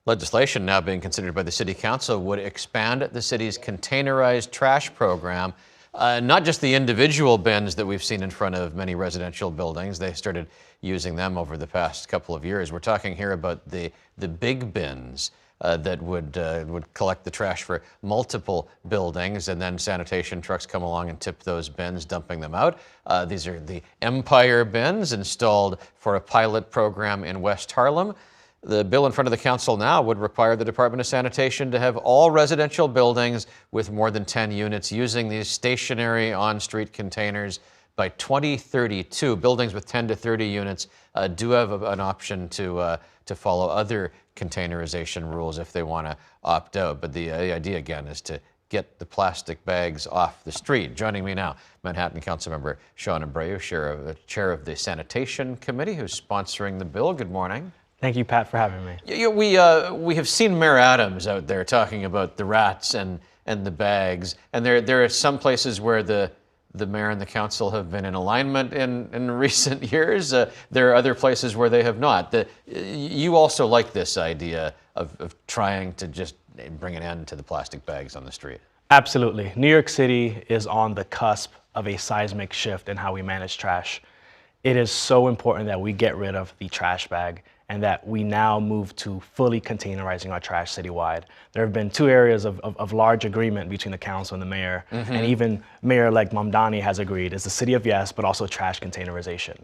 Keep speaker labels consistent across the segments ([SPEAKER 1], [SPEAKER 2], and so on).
[SPEAKER 1] Legislation now being considered by the City Council would expand the city's containerized trash program. Not just the individual bins that we've seen in front of many residential buildings. They started using them over the past couple of years. We're talking here about the big bins that would collect the trash for multiple buildings, and then sanitation trucks come along and tip those bins, dumping them out. These are the Empire bins installed for a pilot program in West Harlem. The bill in front of the council now would require the Department of Sanitation to have all residential buildings with more than 10 units using these stationary on-street containers by 2032. Buildings with 10 to 30 units do have an option to follow other containerization rules if they want to opt out. But the idea, again, is to get the plastic bags off the street. Joining me now, Manhattan Councilmember Sean Abreu, chair of the Sanitation Committee, who's sponsoring the bill. Good morning.
[SPEAKER 2] Thank you, Pat, for having me.
[SPEAKER 1] We have seen Mayor Adams out there talking about the rats and the bags, and there are some places where the mayor and the council have been in alignment in recent years. There are other places where they have not. You also like this idea of trying to just bring an end to the plastic bags on the street.
[SPEAKER 2] Absolutely. New York City is on the cusp of a seismic shift in how we manage trash. It is so important that we get rid of the trash bag and that we now move to fully containerizing our trash citywide. There have been two areas of large agreement between the council and the mayor, and even Mayor-elect Mamdani has agreed. It's the city of yes, but also trash containerization.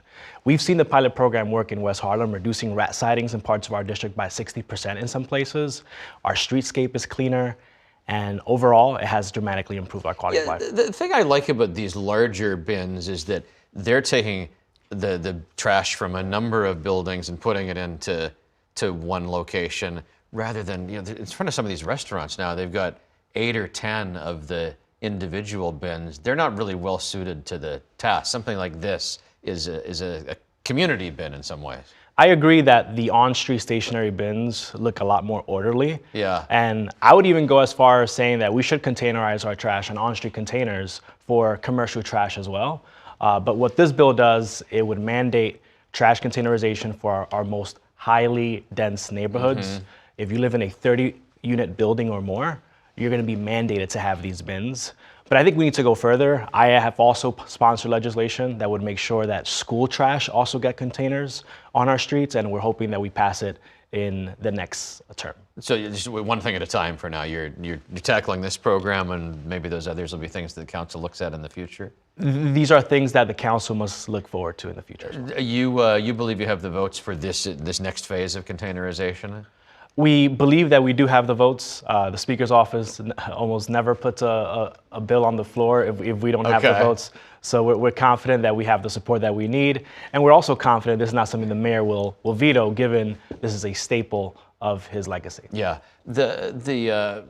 [SPEAKER 2] We've seen the pilot program work in West Harlem, reducing rat sightings in parts of our district by 60% in some places. Our streetscape is cleaner, and overall, it has dramatically improved our quality of life.
[SPEAKER 1] The thing I like about these larger bins is that they're taking the trash from a number of buildings and putting it into one location, rather than, in front of some of these restaurants now, they've got 8 or 10 of the individual bins. They're not really well suited to the task. Something like this is a community bin in some ways.
[SPEAKER 2] I agree that the on-street stationary bins look a lot more orderly.
[SPEAKER 1] Yeah.
[SPEAKER 2] And I would even go as far as saying that we should containerize our trash in on-street containers for commercial trash as well. But what this bill does, it would mandate trash containerization for our most highly dense neighborhoods. If you live in a 30-unit building or more, you're going to be mandated to have these bins. But I think we need to go further. I have also sponsored legislation that would make sure that school trash also get containers on our streets, and we're hoping that we pass it in the next term.
[SPEAKER 1] So just one thing at a time for now. You're tackling this program, and maybe those others will be things that the council looks at in the future?
[SPEAKER 2] These are things that the council must look forward to in the future as
[SPEAKER 1] well. You believe you have the votes for this next phase of containerization?
[SPEAKER 2] We believe that we do have the votes. The Speaker's office almost never puts a bill on the floor if we don't have the votes. So we're confident that we have the support that we need. And we're also confident this is not something the mayor will veto, given this is a staple of his legacy.
[SPEAKER 1] Yeah. The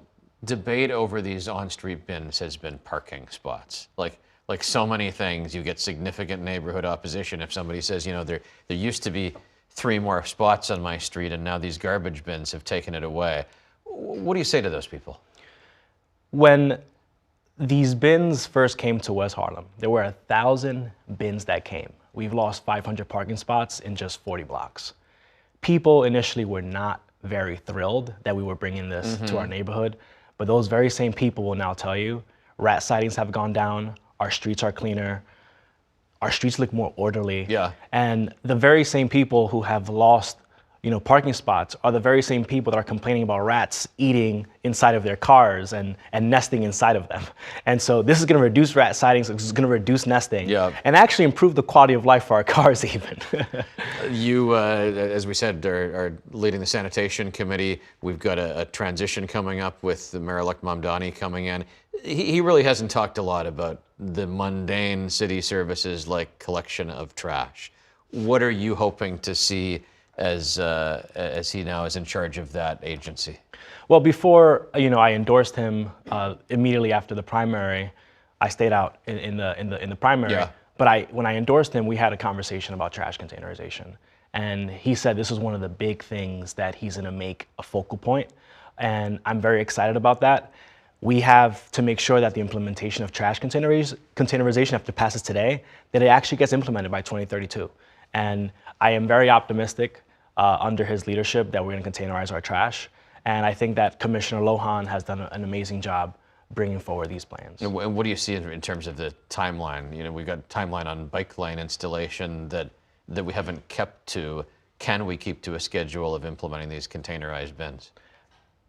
[SPEAKER 1] debate over these on-street bins has been parking spots. Like so many things, you get significant neighborhood opposition if somebody says, there used to be 3 more spots on my street, and now these garbage bins have taken it away. What do you say to those people?
[SPEAKER 2] When these bins first came to West Harlem, there were 1,000 bins that came. We've lost 500 parking spots in just 40 blocks. People initially were not very thrilled that we were bringing this to our neighborhood, but those very same people will now tell you rat sightings have gone down, our streets are cleaner, our streets look more orderly. Yeah. And the very same people who have lost, parking spots are the very same people that are complaining about rats eating inside of their cars and nesting inside of them. And so this is going to reduce rat sightings, this is going to reduce nesting, and actually improve the quality of life for our cars even.
[SPEAKER 1] You, as we said, are leading the Sanitation Committee. We've got a transition coming up with the Mayor-elect Mamdani coming in. He really hasn't talked a lot about the mundane city services like collection of trash. What are you hoping to see as he now is in charge of that agency?
[SPEAKER 2] Well, before I endorsed him immediately after the primary, I stayed out in the primary. Yeah. But when I endorsed him, we had a conversation about trash containerization, and he said this is one of the big things that he's going to make a focal point, and I'm very excited about that. We have to make sure that the implementation of trash containerization, after it passes today, that it actually gets implemented by 2032. And I am very optimistic under his leadership that we're going to containerize our trash. And I think that Commissioner Lohan has done an amazing job bringing forward these plans.
[SPEAKER 1] And what do you see in terms of the timeline? You know, we've got a timeline on bike lane installation that we haven't kept to. Can we keep to a schedule of implementing these containerized bins?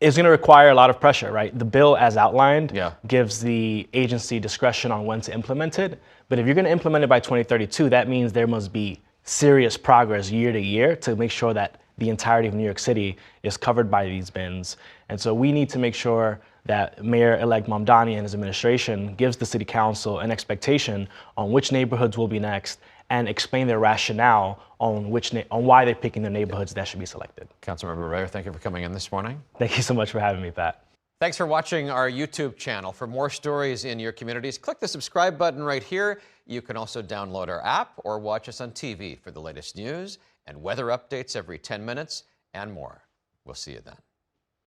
[SPEAKER 2] It's going to require a lot of pressure, right? The bill, as outlined,
[SPEAKER 1] Yeah.
[SPEAKER 2] gives the agency discretion on when to implement it. But if you're going to implement it by 2032, that means there must be serious progress year to year to make sure that the entirety of New York City is covered by these bins. And so we need to make sure that Mayor-elect Mamdani and his administration gives the City Council an expectation on which neighborhoods will be next and explain their rationale on why they're picking the neighborhoods that should be selected.
[SPEAKER 1] Councilmember Ray, thank you for coming in this morning.
[SPEAKER 2] Thank you so much for having me, Pat.
[SPEAKER 1] Thanks for watching our YouTube channel. For more stories in your communities, click the subscribe button right here. You can also download our app or watch us on TV for the latest news and weather updates every 10 minutes and more. We'll see you then.